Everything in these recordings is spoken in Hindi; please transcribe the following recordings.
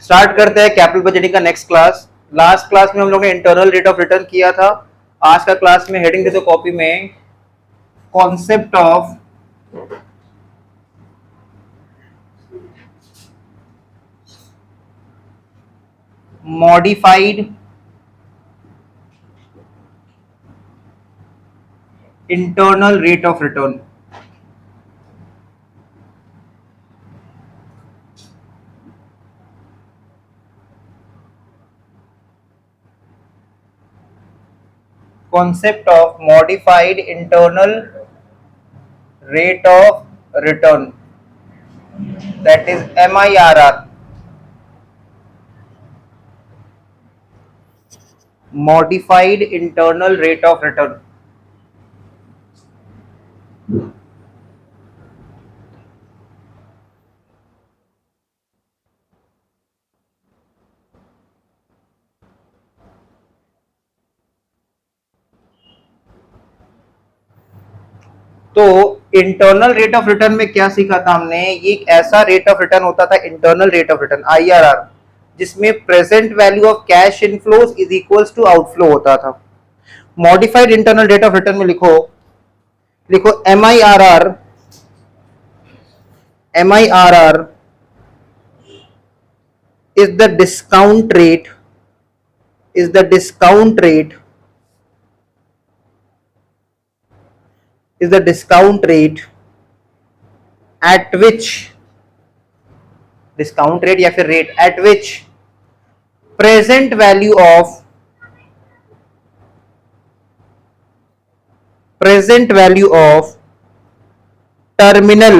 स्टार्ट करते हैं कैपिटल बजटिंग का नेक्स्ट क्लास। लास्ट क्लास में हम लोगों ने इंटरनल रेट ऑफ रिटर्न किया था। आज का क्लास में हेडिंग दे दो कॉपी में, concept of modified internal rate of return. Concept of modified internal rate of return, that is MIRR, modified internal rate of return। तो इंटरनल रेट ऑफ रिटर्न में क्या सीखा था हमने? ये एक ऐसा रेट ऑफ रिटर्न होता था, internal rate of return IRR, जिसमें present value of cash inflows is equals to outflow होता था। Modified internal rate of return में लिखो MIRR is the discount rate at which present value of terminal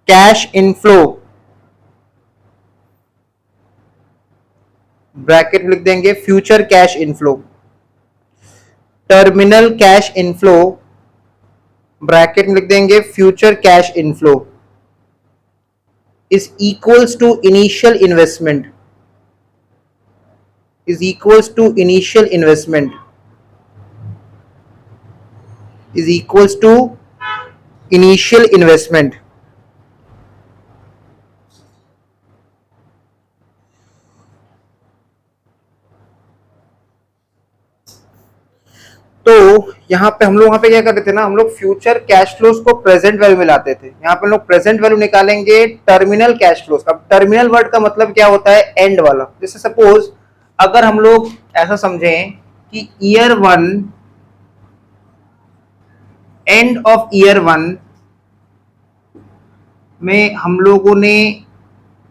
cash inflow, bracket लिख देंगे future cash inflow, terminal cash inflow, bracket में लिख देंगे future cash inflow, is equals to initial investment, तो यहाँ पे हम लोग क्या करते थे ना, हम लोग फ्यूचर कैश फ्लोज को प्रेजेंट वैल्यू में लाते थे। यहाँ पे हम लोग प्रेजेंट वैल्यू निकालेंगे टर्मिनल कैश फ्लोज। अब टर्मिनल वर्ड का मतलब क्या होता है? एंड वाला। जैसे सपोज अगर हम लोग ऐसा समझें कि ईयर 1, एंड ऑफ ईयर 1 में हम लोगों ने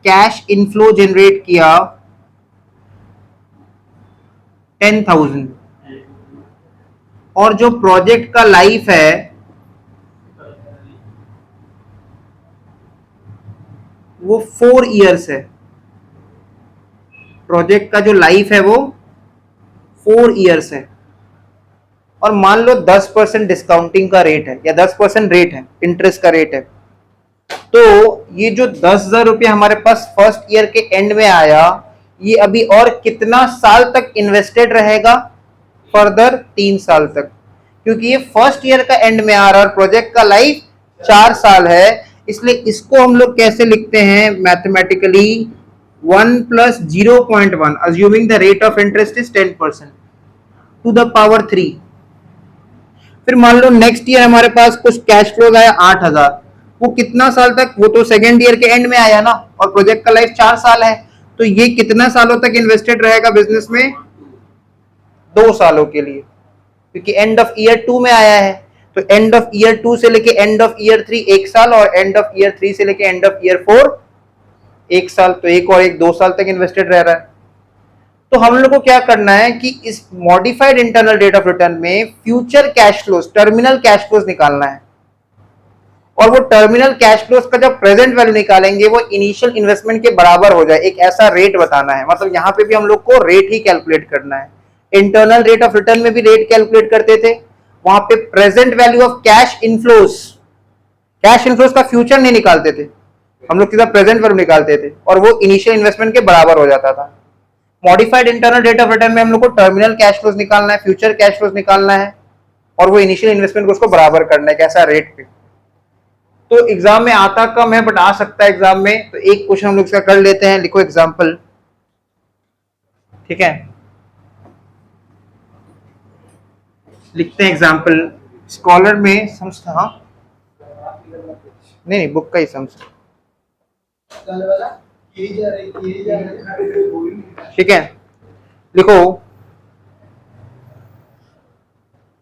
कैश इनफ्लो जनरेट किया 10,000, और जो प्रोजेक्ट का लाइफ है वो 4 इयर्स है। प्रोजेक्ट का जो लाइफ है वो 4 इयर्स है, और मान लो 10% डिस्काउंटिंग का रेट है या 10% रेट है, इंटरेस्ट का रेट है। तो ये जो 10,000 रुपये हमारे पास फर्स्ट ईयर के एंड में आया, ये अभी और कितना साल तक इन्वेस्टेड रहेगा? फर्दर 3 साल तक, क्योंकि ये फर्स्ट ईयर का एंड में आ रहा है और प्रोजेक्ट का लाइफ 4 साल है। इसलिए इसको हम लोग कैसे लिखते हैं mathematically? 1 + 0.1, assuming the rate of interest is 10%, to the power 3। फिर मान लो नेक्स्ट ईयर हमारे पास कुछ कैश फ्लो आया 8,000, वो कितना साल तक? वो तो सेकेंड ईयर के एंड में आया ना, और प्रोजेक्ट का लाइफ 4 साल है, तो ये कितना सालों तक इन्वेस्टेड रहेगा बिजनेस में? 2 सालों के लिए, क्योंकि एंड ऑफ ईयर 2 में आया है। तो एंड ऑफ ईयर 2 से लेके एंड ऑफ ईयर 3 1 साल, और एंड ऑफ ईयर 3 से लेके एंड ऑफ ईयर 4 1 साल, तो एक और एक 2 साल तक इन्वेस्टेड रह रहा है। तो हम लोग को क्या करना है कि इस modified internal rate of return में future cash flows, terminal cash flows निकालना है, और वो टर्मिनल कैश फ्लोज का जब प्रेजेंट वैल्यू निकालेंगे वो इनिशियल इन्वेस्टमेंट के बराबर हो जाए, एक ऐसा रेट बताना है। मतलब यहाँ पे भी हम लोग को रेट ही कैलकुलेट करना है। इंटरनल रेट ऑफ रिटर्न में भी रेट कैलकुलेट करते थे, वहां पे present value of cash inflows का फ्यूचर नहीं निकालते थे, हम लोग सीधा प्रेजेंट वैल्यू निकालते थे, और वो इनिशियल इन्वेस्टमेंट के बराबर हो जाता था। Modified internal rate of return में हम लोग को टर्मिनल कैश फ्लोज निकालना है, फ्यूचर कैश फ्लोज निकालना है, और वो इनिशियल इन्वेस्टमेंट को उसको बराबर करना है, कैसा रेट पे। तो एग्जाम में आता कम है बट आ सकता है एग्जाम में। तो एक क्वेश्चन हम लोग इसका कर लेते हैं, लिखो एग्जाम्पल, ठीक है, लिखते हैं एग्जाम्पल। स्कॉलर में सम्स था, हाँ नहीं बुक का ही सम्स, ठीक है, लिखो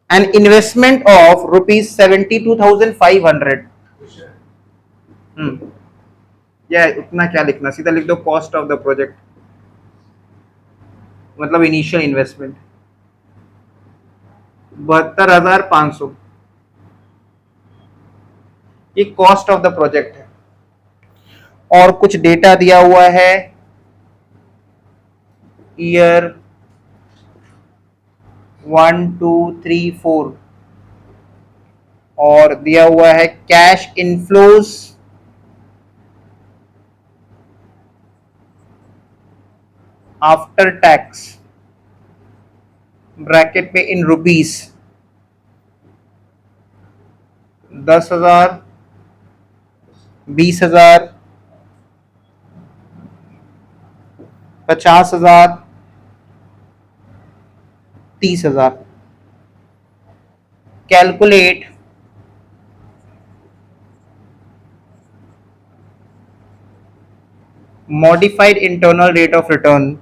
एन इन्वेस्टमेंट ऑफ ₹72,500। या उतना क्या लिखना, सीधा लिख दो कॉस्ट ऑफ द प्रोजेक्ट, मतलब इनिशियल इन्वेस्टमेंट 72,500, ये कॉस्ट ऑफ द प्रोजेक्ट है। और कुछ डेटा दिया हुआ है, ईयर 1 2 3 4, और दिया हुआ है cash inflows after tax, bracket में in rupees 10,000, 20,000, 50,000, 30,000। Calculate modified internal rate of return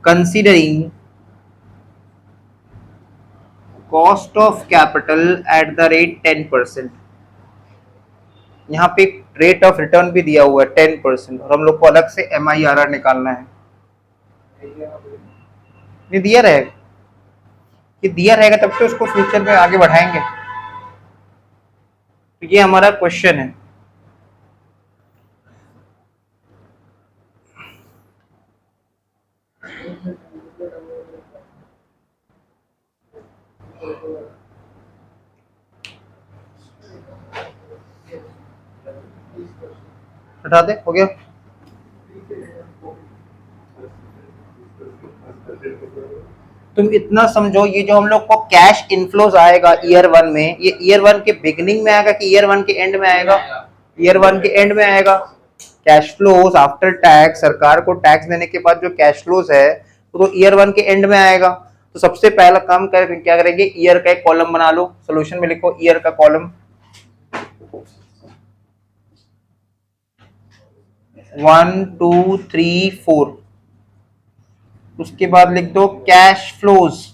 considering cost of capital at the rate 10%। यहाँ पे रेट ऑफ रिटर्न भी दिया हुआ है 10%, और हम लोग को अलग से MIRR निकालना है। ये दिया रहेगा, ये दिया रहेगा तब तो उसको फ्यूचर में आगे बढ़ाएंगे। तो ये हमारा क्वेश्चन है। हटा दे, हो गया। तुम इतना समझो, ये जो हम लोग को कैश इनफ्लोज आएगा ईयर 1 में, ये ईयर 1 के बिगिनिंग में आएगा कि ईयर 1 के एंड में आएगा? ईयर 1 के एंड में आएगा। कैश फ्लोज आफ्टर टैक्स, सरकार को टैक्स देने के बाद जो कैश फ्लोज है तो ईयर 1 के एंड में आएगा। तो सबसे पहला काम करें, क्या करेंगे, ईयर का एक कॉलम बना लो। सोल्यूशन में लिखो ईयर का कॉलम 1 2 3 4। उसके बाद लिख दो cash flows,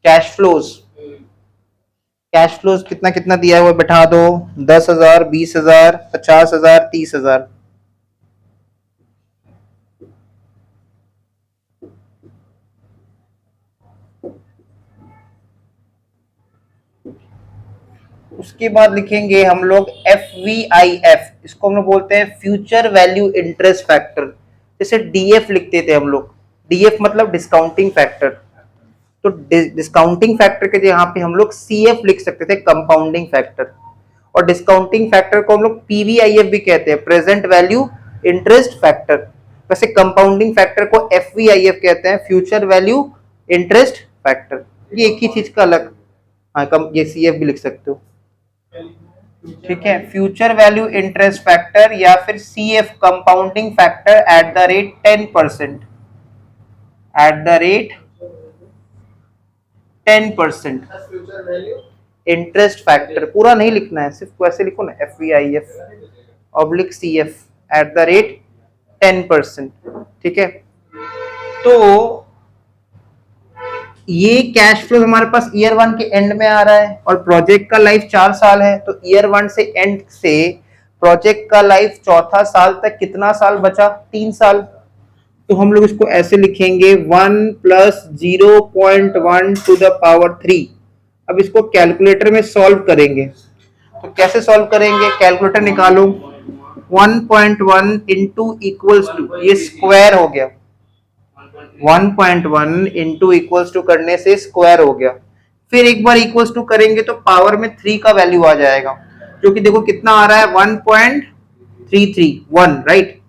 cash flows, cash flows कितना कितना दिया हुआ बैठा दो, 10,000, 20,000, 50,000, 30,000। उसके बाद लिखेंगे हम लोग FVIF, इसको हम लोग बोलते हैं फ्यूचर वैल्यू इंटरेस्ट फैक्टर। जैसे DF लिखते थे हम लोग, DF मतलब डिस्काउंटिंग फैक्टर। तो डिस्काउंटिंग फैक्टर के यहाँ पे हम लोग CF लिख सकते थे, कंपाउंडिंग फैक्टर। और डिस्काउंटिंग फैक्टर को हम लोग PVIF भी कहते हैं, प्रेजेंट वैल्यू इंटरेस्ट फैक्टर। वैसे कंपाउंडिंग फैक्टर को FVIF कहते हैं, फ्यूचर वैल्यू इंटरेस्ट फैक्टर। ये एक ही चीज का अलग, हाँ ये CF भी लिख सकते हो, ठीक है। फ्यूचर वैल्यू इंटरेस्ट फैक्टर या फिर CF, compounding factor at the rate 10%, at the rate 10%। Interest factor पूरा नहीं लिखना है, सिर्फ वैसे लिखो ना, FVIF oblique CF at the rate 10%, ठीक है। तो ये कैश फ्लो हमारे पास ईयर 1 के एंड में आ रहा है, और प्रोजेक्ट का लाइफ 4 साल है। तो ईयर 1 से एंड से प्रोजेक्ट का लाइफ चौथा साल तक कितना साल बचा? 3 साल। तो हम लोग इसको ऐसे लिखेंगे 1 + 0.1 to the power 3। अब इसको कैलकुलेटर में सॉल्व करेंगे। तो कैसे सॉल्व करेंगे, कैलकुलेटर निकालो, 1.1 इंटू इक्वल्स टू, ये स्क्वायर हो गया, 1.1 इंटू इक्वल्स टू करने से स्क्वायर हो गया। फिर एक बार इक्वल्स टू करेंगे तो पावर में 3 का वैल्यू आ जाएगा, जो कि देखो कितना आ रहा है, 1.331, राइट।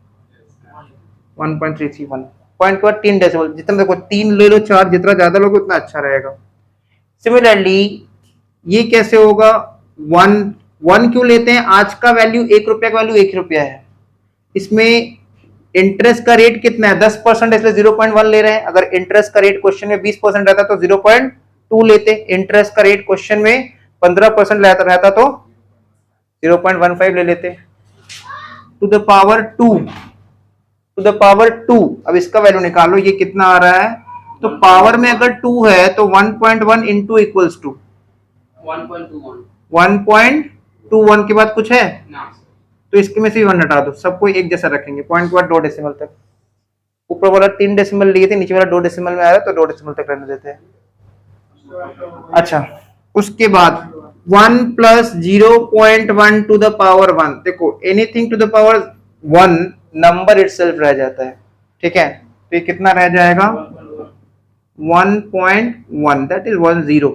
1.331 पॉइंट के बाद 3 डेसिमल, जितना देखो 3 ले लो 4, जितना ज्यादा लोगे उतना अच्छा रहेगा। सिमिलरली ये कैसे होगा, 1 क्यों लेते हैं, आज का वैल्यू 1 रुपया का वैल्यू 1 रुपया है, इसमें इंटरेस्ट का रेट कितना है 10%, इसलिए 0.1 ले रहे हैं। अगर इंटरेस्ट का रेट क्वेश्चन में 20% रहता तो 0.2 लेते, इंटरेस्ट का रेट क्वेश्चन में 15% रहता तो 0.15 ले लेते। To the power 2, to the power 2, अब इसका वैल्यू निकालो, ये कितना आ रहा है, तो पावर में अगर 2 है तो 1.1 इंटू इक्वल्स टू 1.21 के बाद कुछ है ना, तो इसके में से 1 हटा दो, सबको एक जैसा रखेंगे, पॉइंट के बाद 2 डेसिमल तक। ऊपर वाला 3 डेसिमल लिए थे, नीचे वाला 2 डेसिमल में आ रहा है तो 2 डेसिमल तक रहने देते हैं। अच्छा, उसके बाद 1 प्लस 0.1 टू द पावर 1, देखो anything to the power 1 number itself रह जाता है, ठीक है, तो ये कितना रह जाएगा 1.1, that is 10,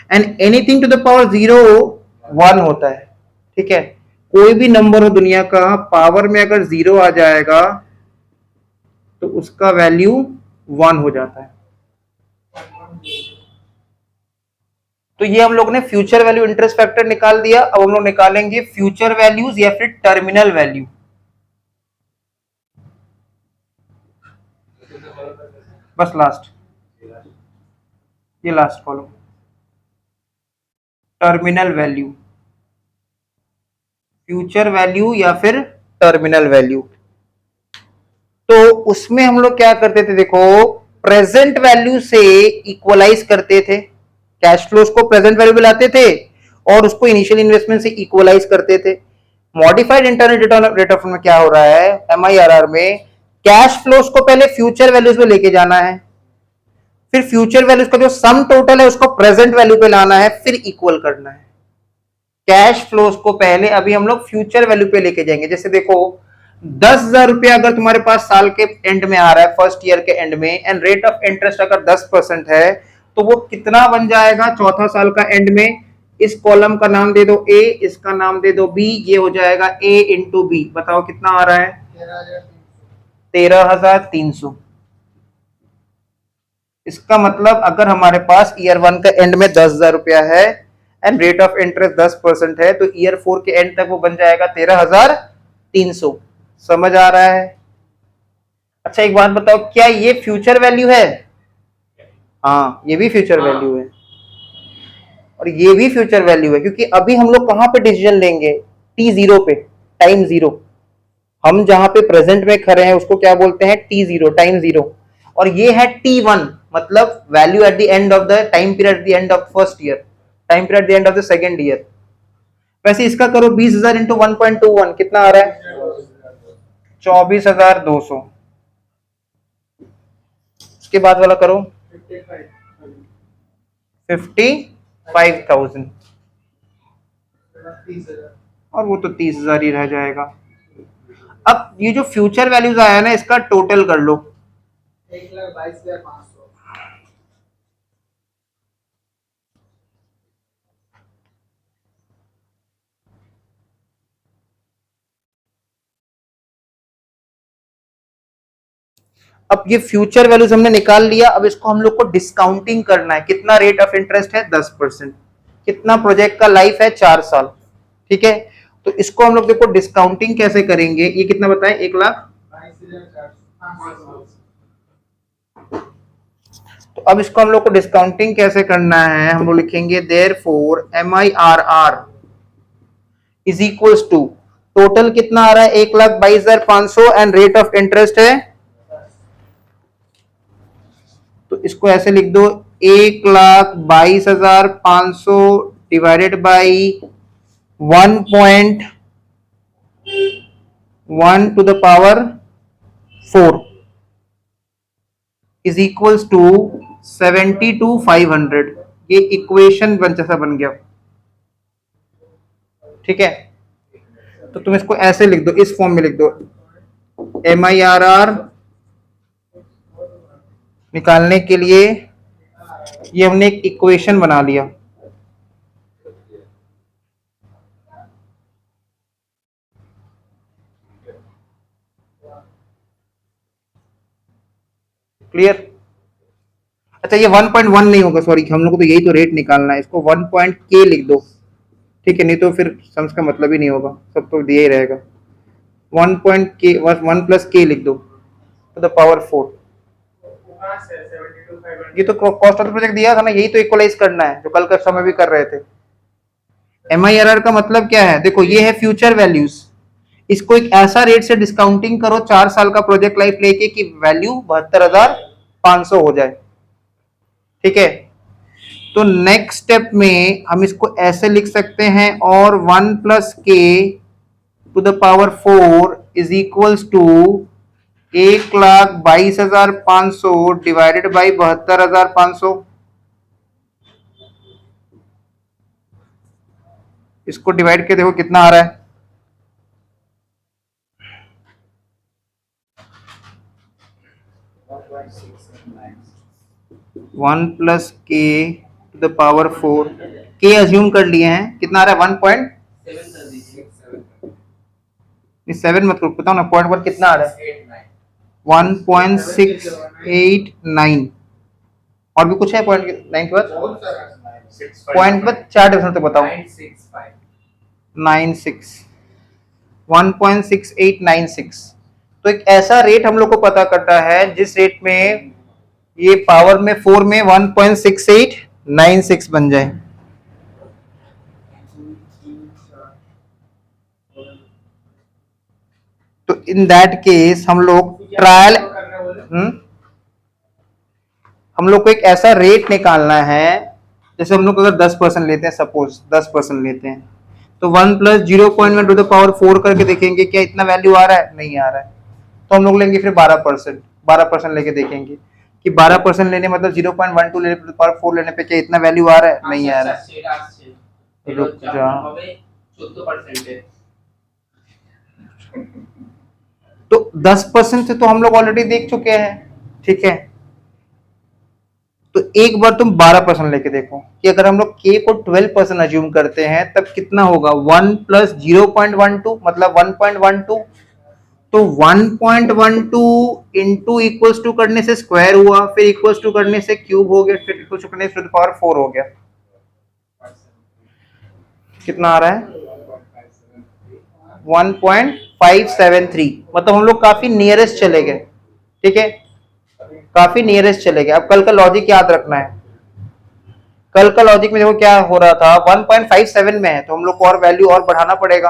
and anything to the power 0 1 होता है, ठीक है, कोई भी नंबर हो दुनिया का पावर में अगर 0 आ जाएगा तो उसका वैल्यू 1 हो जाता है। तो ये हम लोग ने फ्यूचर वैल्यू इंटरेस्ट फैक्टर निकाल दिया। अब हम लोग निकालेंगे फ्यूचर वैल्यूज या फिर टर्मिनल वैल्यू। बस लास्ट, ये last column, terminal value, future value या फिर टर्मिनल वैल्यू। तो उसमें हम लोग क्या करते थे, देखो प्रेजेंट वैल्यू से इक्वलाइज करते थे, कैश फ्लोज को प्रेजेंट वैल्यू लाते थे और उसको इनिशियल इन्वेस्टमेंट से इक्वलाइज करते थे। मॉडिफाइड इंटरनल रेट ऑफ में क्या हो रहा है, एमआईआरआर में कैश फ्लोज को पहले फ्यूचर वैल्यूज में लेके जाना है, फिर फ्यूचर वैल्यूज का जो सम टोटल है उसको प्रेजेंट वैल्यू पे लाना है, फिर इक्वल करना है। कैश फ्लोज को पहले अभी हम लोग फ्यूचर वैल्यू पे लेके जाएंगे। जैसे देखो 10,000 रुपया अगर तुम्हारे पास साल के एंड में आ रहा है, फर्स्ट ईयर के एंड में, एंड रेट ऑफ इंटरेस्ट अगर 10% है, तो वो कितना बन जाएगा चौथा साल का एंड में, इस कॉलम का नाम दे दो ए, इसका नाम दे दो बी, ये हो जाएगा ए इंटू बी। बताओ कितना आ रहा है 13,300। इसका मतलब अगर हमारे पास ईयर 1 का एंड में 10,000 रुपया है एंड रेट ऑफ इंटरेस्ट 10% है, तो ईयर 4 के एंड तक वो बन जाएगा 13,300। समझ आ रहा है? अच्छा एक बात बताओ, क्या ये फ्यूचर वैल्यू है? हाँ, ये भी फ्यूचर वैल्यू है और ये भी फ्यूचर वैल्यू है, क्योंकि अभी हम लोग कहां पे डिसीजन लेंगे, T0 पे, टाइम जीरो। हम जहां पे प्रेजेंट में खड़े हैं उसको क्या बोलते हैं, T0, टाइम जीरो। और ये है T1, मतलब value eight the end of the time period, eight the end of first year, time period eight the end of the second year. वैसे इसका करो 20,000 इंटू 1.21, कितना आ रहा है 24,200। उसके बाद वाला करो 55,000, और वो तो 30,000 ही रह जाएगा। अब ये जो फ्यूचर वैल्यूज आया ना, इसका टोटल कर लो, 1,22,500। अब ये फ्यूचर वैल्यूज हमने निकाल लिया, अब इसको हम लोग को डिस्काउंटिंग करना है। कितना रेट ऑफ इंटरेस्ट है 10%, कितना प्रोजेक्ट का लाइफ है 4 साल, ठीक है। तो इसको हम लोग देखो डिस्काउंटिंग कैसे करेंगे, ये कितना बताएं 1,00,000। तो अब इसको हम लोग को डिस्काउंटिंग कैसे करना है, हम लोग लिखेंगे therefore MIRR is equals to, total कितना आ रहा है 1,22,500 एंड रेट ऑफ इंटरेस्ट है, तो इसको ऐसे लिख दो 1,22,500 divided by 1.1 to the power 4 is equals to 72,500। ये इक्वेशन जैसा बन गया, ठीक है। तो तुम इसको ऐसे लिख दो, इस फॉर्म में लिख दो, MIRR निकालने के लिए ये हमने एक इक्वेशन बना लिया। क्लियर? अच्छा ये 1.1 नहीं होगा, सॉरी, हम लोग को तो यही तो रेट निकालना है, इसको 1 पॉइंट के लिख दो, ठीक है, नहीं तो फिर सम्स का मतलब ही नहीं होगा, सब तो दिया ही रहेगा। 1 पॉइंट के 1 प्लस के लिख दो टू द पावर 4। ये तो कॉस्ट ऑफ द प्रोजेक्ट दिया था ना, यही तो इक्वलाइज करना है जो कल कक्षा में भी कर रहे थे। MIRR का मतलब क्या है, देखो ये है फ्यूचर वैल्यूज, इसको एक ऐसा रेट से डिस्काउंटिंग करो 4 साल का प्रोजेक्ट लाइफ लेके कि वैल्यू 72,500 हो जाए, ठीक है। तो नेक्स्ट स्टेप में हम इसको ऐसे लिख सकते हैं, और 1 प्लस के to the power 4 is equals to 1,22,500 divided by 72,500। इसको डिवाइड के देखो कितना आ रहा है, 1 प्लस के टू द पावर 4, के अज्यूम कर लिए हैं, कितना आ रहा है 1.7 मत बताओ ना, पॉइंट पर कितना आ रहा है 1.689। और भी कुछ है पॉइंट 9 के बाद, पॉइंट पर 4 डिफरेंस तो बताओ, 96 1.6896। तो एक ऐसा रेट हम लोग को पता करता है जिस रेट में ये पावर में 4 में 1.6896 बन जाए। तो इन दैट केस हम लोग ट्रायल, हम लोग को एक ऐसा रेट निकालना है, जैसे हम लोग अगर 10% लेते हैं, सपोज 10% लेते हैं, तो 1 प्लस 0.1 टू द पावर 4 करके देखेंगे क्या इतना वैल्यू आ रहा है, नहीं आ रहा है, तो हम लोग लेंगे फिर 12% लेके देखेंगे कि 12% लेने मतलब 0.12 लेने टू द पावर 4 लेने पे क्या इतना वैल्यू आ रहा है, नहीं आ रहा है। रुक जा, 14% तो 10% से तो हम लोग ऑलरेडी देख चुके हैं, ठीक है। तो एक बार तुम 12% लेके देखो कि अगर हम लोग k को 12% अज्यूम करते हैं तब कितना होगा, 1 प्लस 0.12 मतलब 1.12, तो 1.12 इंटू इक्वल्स टू करने से स्क्वायर हुआ, फिर इक्वल्स टू करने से क्यूब हो गया, फिर इक्वल्स टू करने से पावर 4 हो गया, कितना आ रहा है 1.573। मतलब हम लोग काफी नियरेस्ट चले गए, ठीक है, काफी नियरेस्ट चले गए। अब कल का लॉजिक याद रखना है, कल का लॉजिक में देखो क्या हो रहा था, 1.57 में है तो हम लोग को और वैल्यू और बढ़ाना पड़ेगा।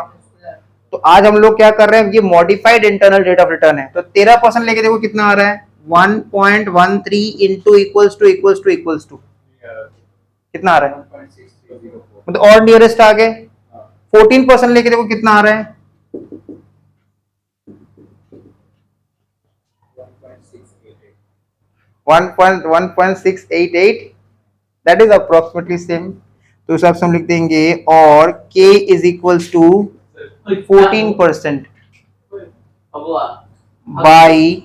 तो आज हम लोग क्या कर रहे हैं, ये modified internal rate of return है, तो 13% लेके देखो कितना आ रहा है 1.13 इंटू इक्वल्स टू कितना आ रहा है, मतलब और नियरेस्ट आ गए। 14% लेके देखो कितना आ रहा है 1.688, दैट इज अप्रोक्सीमेटली सेम। तो इस हिसाब से हम लिख देंगे, और k is equals to 14% by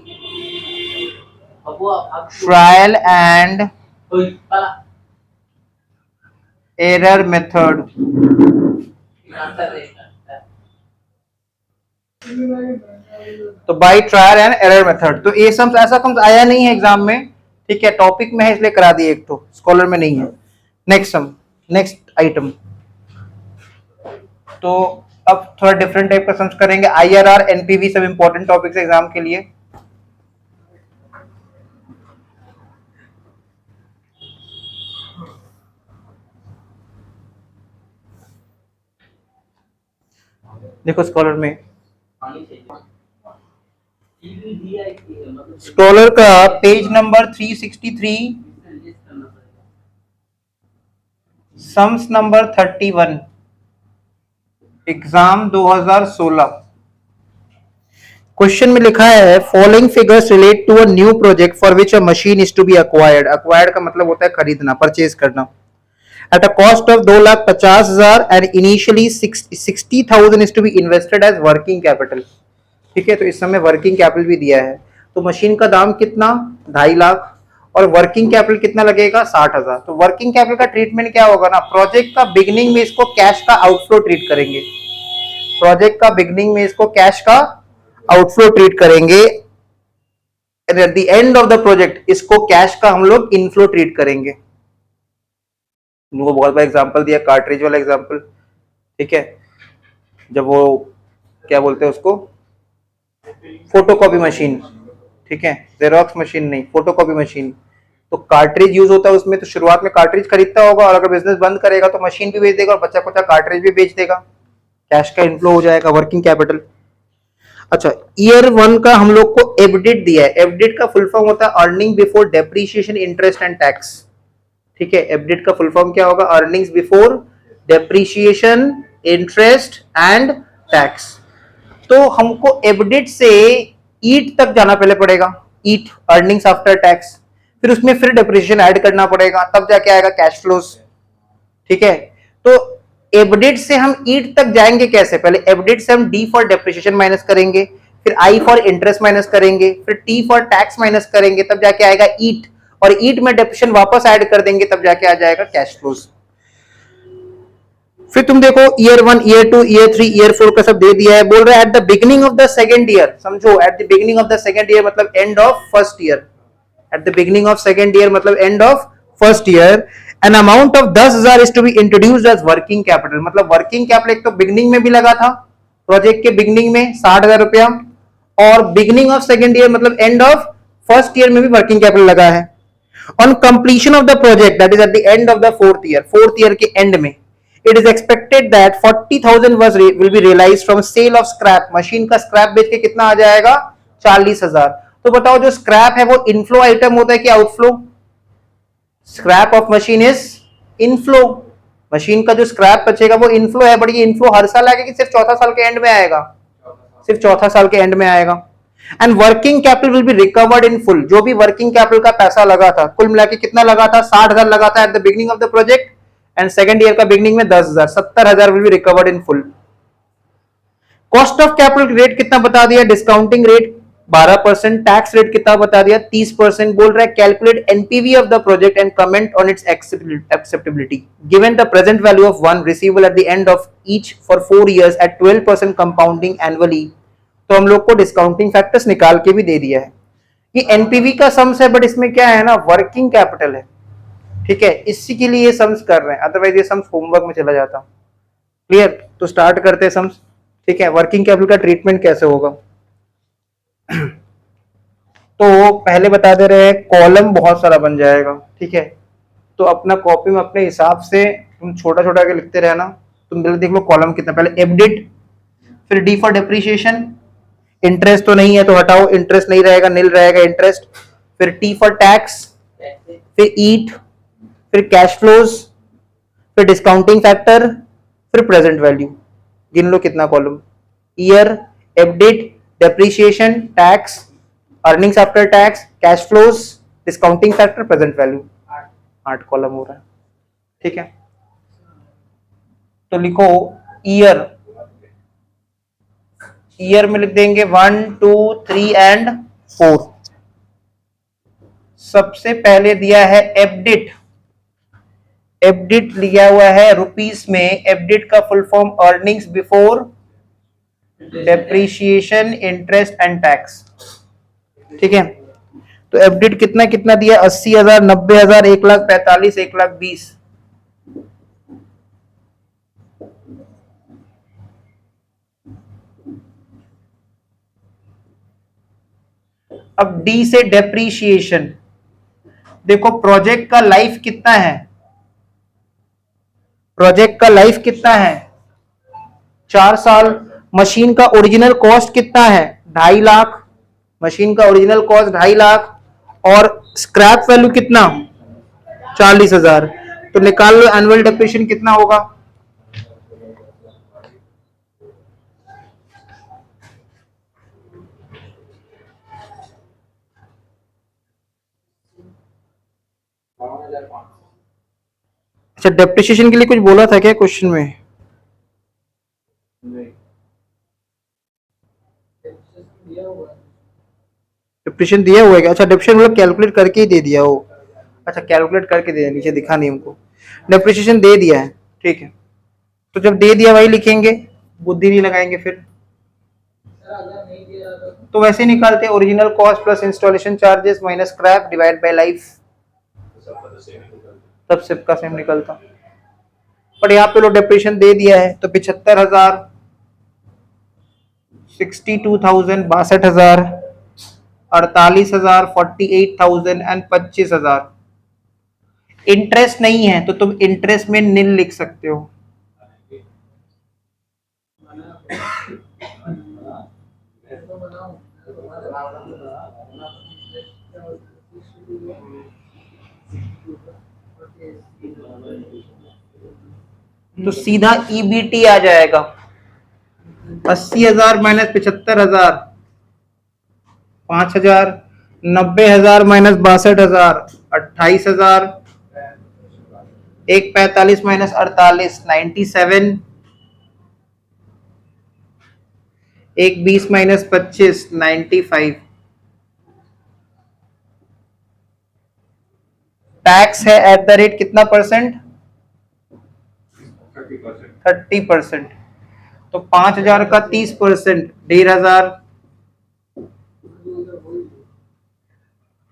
trial and error method. तो by trial and error method, तो ये सब ऐसा कम आया नहीं है एग्जाम में, ठीक है, टॉपिक में है इसलिए करा दिए, एक तो स्कॉलर में नहीं है। नेक्स्ट सम, नेक्स्ट आइटम, तो अब थोड़ा डिफरेंट टाइप का सम्स करेंगे। IRR NPV सब इंपॉर्टेंट टॉपिक्स एग्जाम के लिए। देखो स्कॉलर में, स्कॉलर का page number 363, sums number 31, exam 2016। Question में लिखा है following figures relate to a new project for which a machine is to be acquired. Acquired का मतलब होता है खरीदना, परचेज करना। At a cost of 2,50,000 and initially 60,000 is to be invested as working capital, ठीक है। तो इस समय वर्किंग कैपिटल भी दिया है, तो मशीन का दाम कितना 2.5 लाख, और वर्किंग कैपिटल कितना लगेगा 60,000। तो वर्किंग कैपिटल का ट्रीटमेंट क्या होगा ना, प्रोजेक्ट का बिगिनिंग में इसको कैश का आउटफ्लो ट्रीट करेंगे, प्रोजेक्ट का बिगिनिंग में इसको कैश का आउटफ्लो ट्रीट करेंगे eight the end of the project इसको कैश का हम लोग इनफ्लो ट्रीट करेंगे। उनको बहुत बड़ा एग्जांपल दिया, कार्ट्रिज वाला एग्जांपल, ठीक है। जब वो क्या बोलते हैं उसको, फोटोकॉपी मशीन, ठीक है, जेरोक्स मशीन नहीं, फोटोकॉपी मशीन, तो कार्ट्रिज यूज होता है उसमें। तो शुरुआत में कार्ट्रिज खरीदता होगा और अगर बिजनेस बंद करेगा तो मशीन भी बेच देगा और बच्चा कुचा कार्ट्रिज भी बेच देगा, कैश का इनफ्लो हो जाएगा, वर्किंग कैपिटल। अच्छा, ईयर 1 का हम लोग को एबडिट दिया है। एबडिट का फुल फॉर्म होता है earning before depreciation interest and tax, ठीक है। एबडिट का फुल फॉर्म क्या होगा, earnings before depreciation interest and tax. तो हमको एबडिट से ईट तक जाना पहले पड़ेगा, ईट अर्निंग्स आफ्टर टैक्स, फिर उसमें फिर डेप्रिसिएशन ऐड करना पड़ेगा, तब जाके आएगा कैश फ्लोज, ठीक है। तो एबडिट से हम ईट तक जाएंगे कैसे, पहले एबडिट से हम डी फॉर डेप्रिसिएशन माइनस करेंगे, फिर आई फॉर इंटरेस्ट माइनस करेंगे, फिर टी फॉर टैक्स माइनस करेंगे, तब जाके आएगा ईट, और ईट में डेप्रिसिएशन वापस ऐड कर देंगे, तब जाके आ जाएगा कैश फ्लोज। फिर तुम देखो ईयर 1, ईयर 2, ईयर 3, ईयर 4 का सब दे दिया है। बोल रहा है at the beginning of the second year, समझो at the beginning of the second year मतलब end of first year, at the beginning of second year मतलब end of first year, an amount of 10,000 is to be introduced as working capital. मतलब वर्किंग कैपिटल एक तो बिगिनिंग में भी लगा था, प्रोजेक्ट के बिगिनिंग में 60,000 रुपया, और बिगिनिंग ऑफ सेकंड ईयर मतलब एंड ऑफ फर्स्ट ईयर में भी वर्किंग कैपिटल लगा है। On completion of the project that is eight the end of the fourth year के एंड में, it is expected that 40,000 will be realized from sale of scrap। Machine का स्क्रैप बेच के कितना आ जाएगा, 40,000। तो बताओ जो स्क्रैप है वो इनफ्लो आइटम होता है कि outflow? Scrap of machine is inflow, machine का जो स्क्रैप बचेगा वो इनफ्लो है, बट ये इनफ्लो हर साल आएगा कि सिर्फ चौथा साल के एंड में आएगा? सिर्फ चौथा साल के एंड में आएगा। And working capital will be recovered in full. जो भी वर्किंग कैपिटल का पैसा लगा था, कुल मिला के कितना लगा था, 60,000 लगा था eight the beginning of the project, and second year का बिगिनिंग में 10,000, 70,000 will be recovered in full. Cost of capital rate कितना बता दिया, डिस्काउंटिंग रेट 12%, टैक्स रेट कितना बता दिया, 30%। बोल रहा है calculate NPV of the project and comment on its acceptability given the present value of 1 receivable at the end of each for 4 years at 12% compounding annually. तो हम लोग को डिस्काउंटिंग फैक्टर्स निकाल के भी दे दिया है। ये एनपीवी का सम्स है, बट इसमें क्या है ना, वर्किंग कैपिटल है, ठीक है, इसी के लिए ये सम्स कर रहे हैं, अदरवाइज ये सम्स होमवर्क में चला जाता। क्लियर? तो स्टार्ट करते हैं सम्स, ठीक है। वर्किंग कैपिटल का ट्रीटमेंट कैसे होगा तो पहले बता दे रहे हैं, कॉलम बहुत सारा बन जाएगा, ठीक है। तो अपना कॉपी में अपने हिसाब से तुम छोटा छोटा के लिखते रहना। तुम देख लो कॉलम कितना, पहले एबडिट, फिर डी फॉर डेप्रीशिएशन, इंटरेस्ट तो नहीं है तो हटाओ, इंटरेस्ट नहीं रहेगा, नील रहेगा इंटरेस्ट, फिर टी फॉर टैक्स, फिर ईट, फिर कैश फ्लोज, फिर डिस्काउंटिंग फैक्टर, फिर प्रेजेंट वैल्यू। गिन लो कितना column, year, EBDIT, depreciation, tax, earnings after tax, cash flows, discounting factor, present value. 8 column हो रहा है, ठीक है। तो लिखो ईयर, ईयर में लिख देंगे 1, 2, 3 एंड 4। सबसे पहले दिया है एबडिट, एबडिट लिया हुआ है रुपीस में। एबडिट का full form earnings before depreciation interest and tax, ठीक है। तो एबडिट कितना कितना दिया, 80,000, 90,000, 1,45,000, 1,20,000। अब डी से डेप्रीशिएशन, देखो प्रोजेक्ट का लाइफ कितना है, प्रोजेक्ट का लाइफ कितना है, 4 साल। मशीन का ओरिजिनल कॉस्ट कितना है, 2.5 लाख, मशीन का ओरिजिनल कॉस्ट 2.5 लाख, और स्क्रैप वैल्यू कितना, 40,000। तो निकाल लो एनुअल डेप्रिसिएशन कितना होगा, अच्छा डेप्रिसिएशन के लिए कुछ बोला था क्या क्वेश्चन में? डेप्रिसिएशन दिया हुआ है क्या? अच्छा डेप्रिसिएशन मतलब कैलकुलेट करके ही दे दिया हो, अच्छा कैलकुलेट करके दे दिया, नीचे दिखा नहीं हमको, डेप्रिसिएशन दे दिया है, ठीक है। तो जब दे दिया वही लिखेंगे, बुद्धि नहीं लगाएंगे फिर। तो वैसे निकालते हैं, original cost plus installation charges minus scrap divide by life, तब सबका सेम निकलता। पर यहाँ पे लो डेप्रिसिएशन दे दिया है तो 75,000, 62,000, 62,000, 48,000, 48,000 एंड 25,000। इंटरेस्ट नहीं है तो तुम इंटरेस्ट में निल लिख सकते हो। तो सीधा ईबीटी आ जाएगा 80,000 minus 75,000, 5,000, 90,000 minus 62,000, 28,000, 145 minus 48, 97, 120 minus 25, 95। Tax है एट द रेट कितना परसेंट? 30%। तो 5,000 का 30%, 1,500,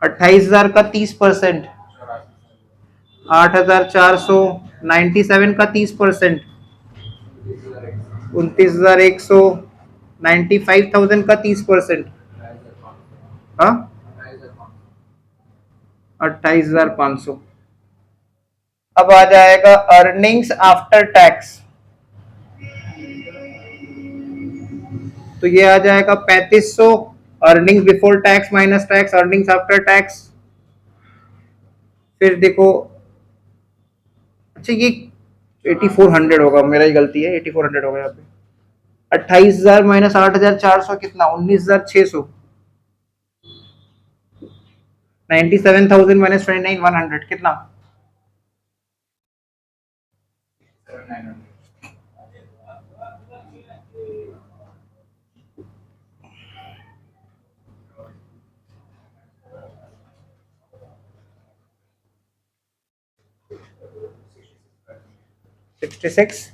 28,000 का 30%, 8,400, 97 का 30%, 29,100, 95,000 का 30%, हाँ 28,500। अब आ जाएगा अर्निंग्स आफ्टर टैक्स, तो ये आ जाएगा 3,500, earnings before tax minus tax, earnings after tax. फिर देखो, अच्छा ये 8,400 होगा, मेरा ही गलती है, 8,400 होगा यहाँ पे। 28,000 माइनस 8,400 कितना? 19,600। 97,000 माइनस 29,100 कितना? 66।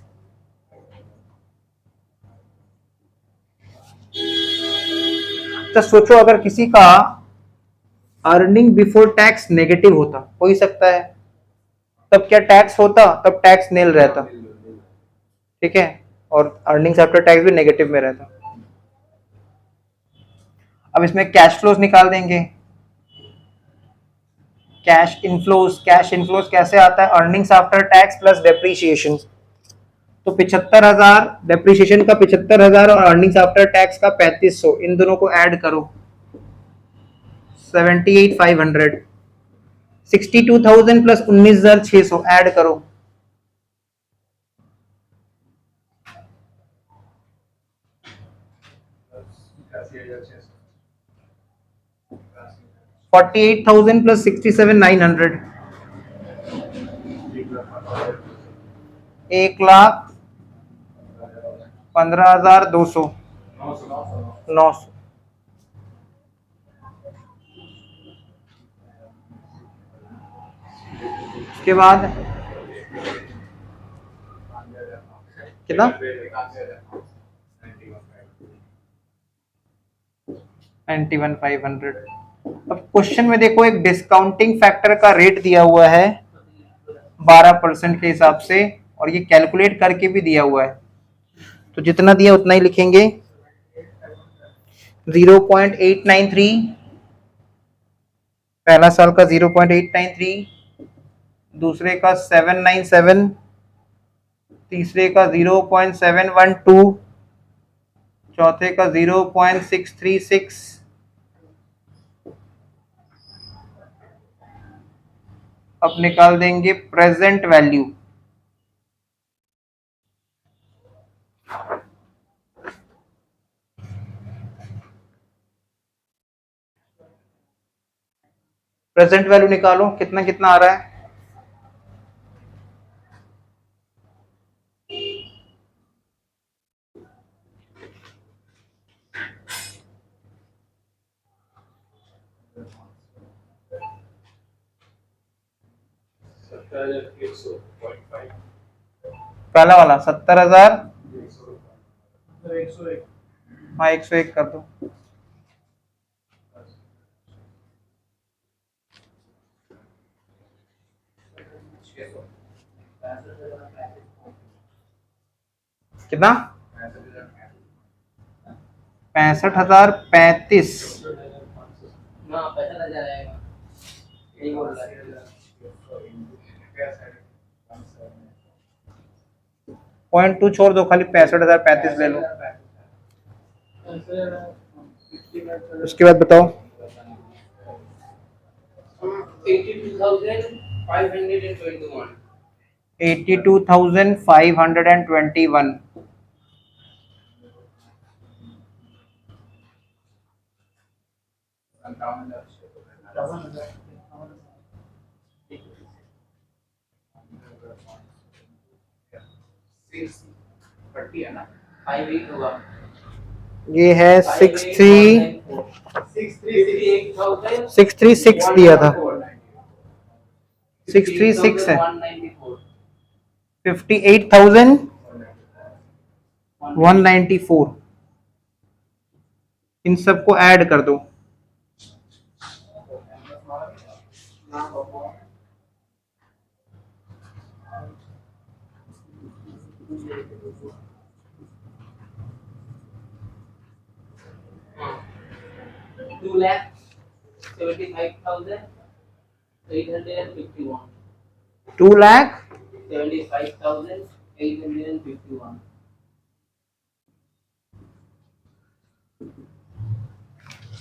तो सोचो अगर किसी का अर्निंग बिफोर टैक्स नेगेटिव होता, हो ही सकता है, तब क्या टैक्स होता? तब टैक्स नील रहता, ठीक है, और अर्निंग्स आफ्टर टैक्स भी नेगेटिव में रहता। अब इसमें कैश फ्लोज निकाल देंगे। कैश इनफ्लोज, कैश इनफ्लोज कैसे आता है? Earnings after tax plus depreciation. तो 75,000 डेप्रीशिएशन का, 75,000 और अर्निंग्स आफ्टर टैक्स का 3,500, इन दोनों को ऐड करो 78,500। 62,000 प्लस 19,600 ऐड करो 48,000 प्लस 67,900, 1,15,200, 900। उसके बाद कितना? 91,500। अब क्वेश्चन में देखो, एक डिस्काउंटिंग फैक्टर का रेट दिया हुआ है 12% के हिसाब से, और ये कैलकुलेट करके भी दिया हुआ है, तो जितना दिया उतना ही लिखेंगे। 0.893 पहला साल का, 0.893 दूसरे का 797, तीसरे का 0.712, चौथे का 0.636, अब निकाल देंगे प्रेजेंट वैल्यू। प्रेजेंट वैल्यू निकालो, कितना कितना आ रहा है? पहला वाला 70,000, हाँ 101 कर दो। कितना? 65,035। 0.2 छोड़ दो, खाली 65,035 ले लो। उसके बाद बताओ। 82,521। ये है 636 दिया था, 636 है। 58,194। इन सबको ऐड कर दो। टू लाख 75,851।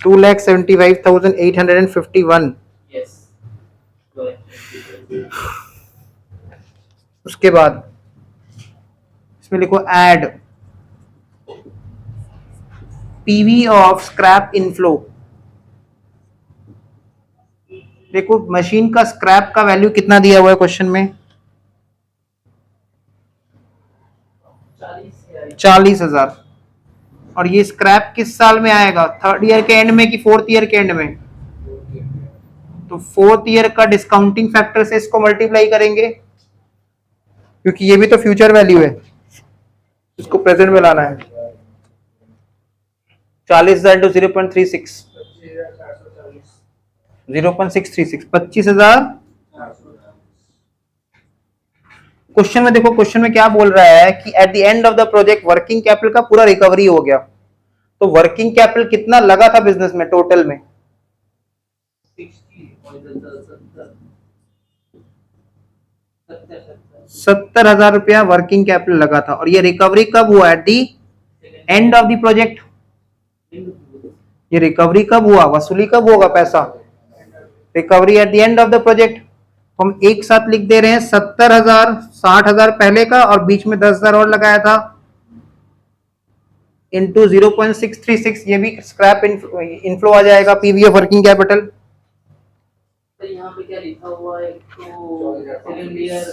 2,75,851। 2,75,851। यस। उसके बाद इसमें लिखो add PV of scrap inflow. देखो मशीन का स्क्रैप का वैल्यू कितना दिया हुआ है क्वेश्चन में? 40,000। और ये स्क्रैप किस साल में आएगा? थर्ड ईयर के एंड में कि फोर्थ ईयर के एंड में? तो फोर्थ ईयर का डिस्काउंटिंग फैक्टर से इसको मल्टीप्लाई करेंगे, क्योंकि ये भी तो फ्यूचर वैल्यू है, इसको प्रेजेंट में लाना है। 40,000 इंटू 0.36, 0.636, 25,000। क्वेश्चन में देखो, क्वेश्चन में क्या बोल रहा है कि eight the end of the project working capital का पूरा रिकवरी हो गया। तो वर्किंग कैपिटल कितना लगा था बिजनेस में टोटल में? 70,000 रुपया वर्किंग कैपिटल लगा था। और ये रिकवरी कब हुआ? At the end of the project. ये रिकवरी कब हुआ? वसूली कब होगा पैसा? Recovery eight the end of the project. हम एक साथ लिख दे रहे हैं 70,000, 60,000 पहले का और बीच में 10,000 और लगाया था, इंटू 0.636। ये भी स्क्रैप इनफ्लो आ जाएगा पीवी ऑफ वर्किंग कैपिटल। तो यहाँ पे क्या लिखा हुआ है? तो सेकंड ईयर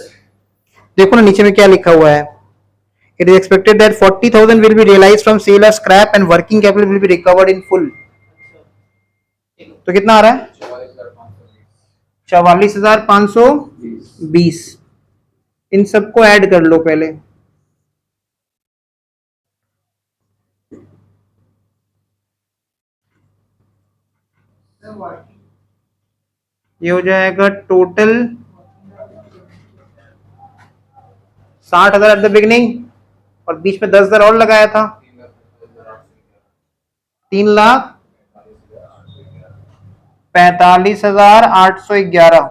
देखो ना नीचे में क्या लिखा हुआ है। It is expected that 40,000 will be realized from sale of scrap and working capital will be recovered in full। तो कितना आ रहा है? 44,520। इन सबको ऐड कर लो पहले। ये हो जाएगा टोटल 60,000 एट द बिगिनिंग और बीच में 10,000 और लगाया था, 3,45,811।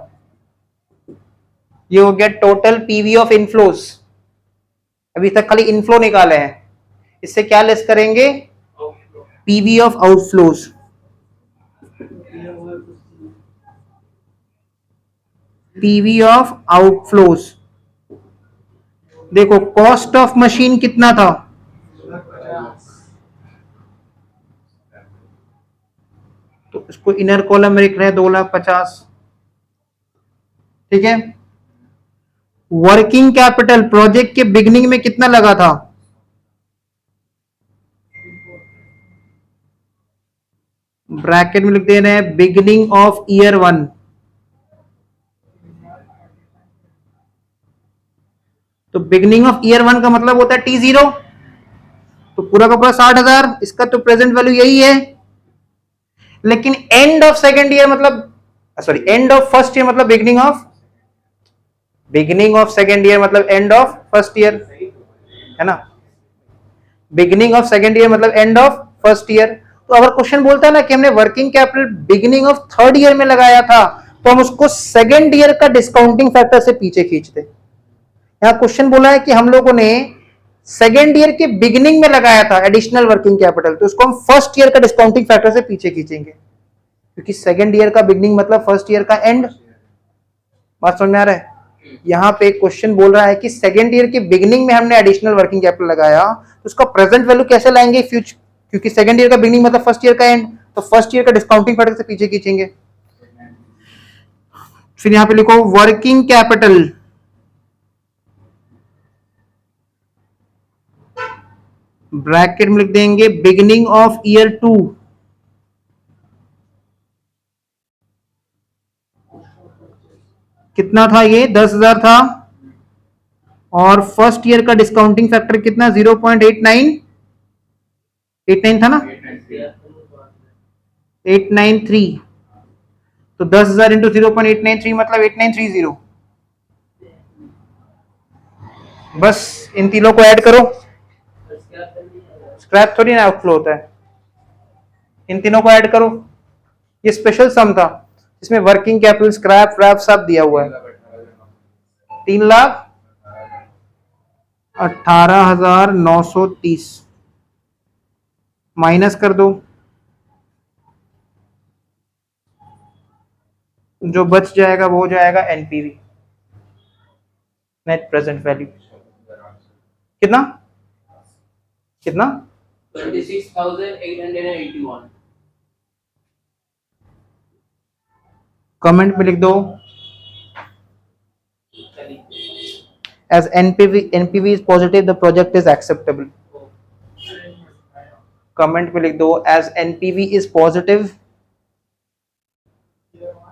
ये हो गया टोटल पीवी ऑफ इनफ्लोज। अभी तक खाली इनफ्लो निकाले हैं, इससे क्या लेस करेंगे? PV of outflows. PV of outflows. देखो कॉस्ट ऑफ मशीन कितना था? तो इसको इनर कॉलम में लिख रहे हैं 2,50,000। ठीक है। वर्किंग कैपिटल प्रोजेक्ट के बिगनिंग में कितना लगा था? ब्रैकेट में लिख दे रहे हैं बिगनिंग ऑफ ईयर 1। तो बिगनिंग ऑफ ईयर 1 का मतलब होता है T0। तो पूरा का पूरा 60,000, इसका तो प्रेजेंट वैल्यू यही है। लेकिन एंड ऑफ सेकेंड ईयर मतलब, sorry end of first year मतलब beginning of beginning of second year मतलब एंड ऑफ फर्स्ट ईयर, है ना, बिगिनिंग ऑफ सेकेंड ईयर मतलब एंड ऑफ फर्स्ट ईयर। तो अगर क्वेश्चन बोलता है ना कि हमने working capital beginning of third year में लगाया था, तो हम उसको सेकेंड ईयर का डिस्काउंटिंग फैक्टर से पीछे खींचते। यहां क्वेश्चन बोला है कि हम लोगों ने सेकेंड ईयर के बिगिनिंग में लगाया था एडिशनल वर्किंग कैपिटल, तो उसको हम फर्स्ट ईयर का डिस्काउंटिंग फैक्टर से पीछे खींचेंगे, क्योंकि सेकेंड ईयर का बिगिनिंग मतलब फर्स्ट ईयर का एंड। बात समझ में आ रहा है? यहां पे क्वेश्चन बोल रहा है कि सेकेंड ईयर के बिगिनिंग में हमने एडिशनल वर्किंग कैपिटल लगाया, तो उसका प्रेजेंट वैल्यू कैसे लाएंगे फ्यूचर, क्योंकि सेकेंड ईयर का बिगिनिंग मतलब फर्स्ट ईयर का एंड, तो फर्स्ट ईयर का डिस्काउंटिंग फैक्टर से पीछे खींचेंगे। फिर यहां पे लिखो वर्किंग कैपिटल ब्रैकेट में लिख देंगे बिगिनिंग ऑफ ईयर 2, कितना था ये 10,000 था, और फर्स्ट ईयर का डिस्काउंटिंग फैक्टर कितना 0.89 था ना, 893, तो 10,000 इंटू 0.893 मतलब 8930। बस इन तीनों को ऐड करो, स्क्रैप थोड़ी ना आउटफ्लो होता है, इन तीनों को ऐड करो। ये स्पेशल सम था इसमें वर्किंग कैपिटल स्क्रैप व्रैप सब दिया हुआ है। 3,18,930 माइनस कर दो, जो बच जाएगा वो हो जाएगा एनपीवी, नेट प्रेजेंट वैल्यू। कितना कितना 26,881। कमेंट में लिख दो as NPV is positive the project is acceptable। Comment में लिख दो as NPV is positive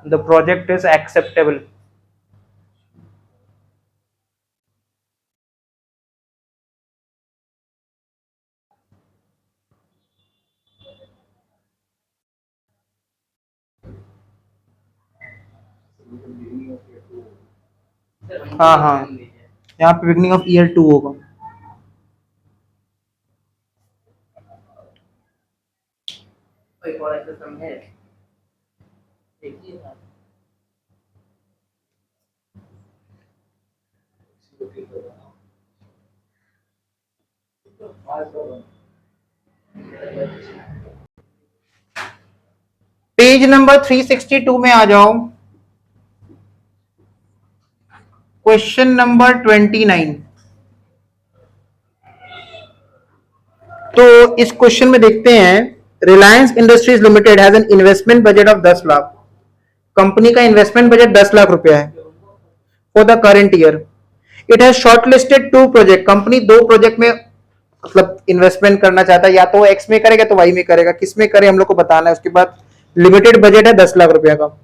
the project is acceptable। हाँ हाँ, यहाँ पे बिगनिंग ऑफ ईयर 2 होगा। एक और ऐसा सम है, देखिए ना। पेज नंबर 362 में आ जाओ, क्वेश्चन नंबर 29। तो इस क्वेश्चन में देखते हैं, Reliance industries limited has an investment budget of 10 lakh. Company का इन्वेस्टमेंट बजट 10 लाख रुपया है for the current year. It has shortlisted 2 project, company 2 project में मतलब इन्वेस्टमेंट करना चाहता है, या तो एक्स में करेगा तो वाई में करेगा, किस में करे हम लोग को बताना है। उसके बाद लिमिटेड बजट है 10 लाख रुपया का,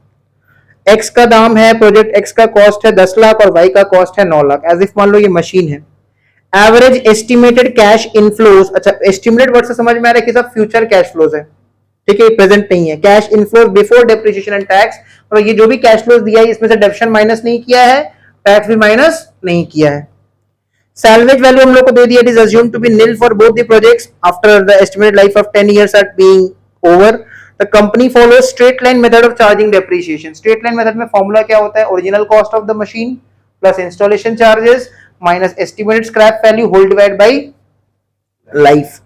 एक्स का दाम है, प्रोजेक्ट एक्स का कॉस्ट है 10 लाख और वाई का कॉस्ट है 9 लाख। एज इफ मान लो ये मशीन है। एवरेज एस्टिमेटेड कैश इनफ्लोज, अच्छा एस्टिमेटेड वर्ड से समझ में आ रहा है कि सब फ्यूचर कैश फ्लोज है, ठीक है, प्रेजेंट नहीं है। Cash inflows before depreciation and tax, और ये जो भी कैश फ्लोज दिया है इसमें से डेप्रिसिएशन माइनस नहीं किया है, टैक्स भी माइनस नहीं किया है। Salvage value हम लोग को दे दिया, it is assumed to be nil for both the projects after the estimated life of 10 years are being over। The company follows straight line method of charging depreciation। Straight line method में फॉर्मूला क्या होता है, original cost of the machine plus installation charges minus estimated scrap value whole divide by life.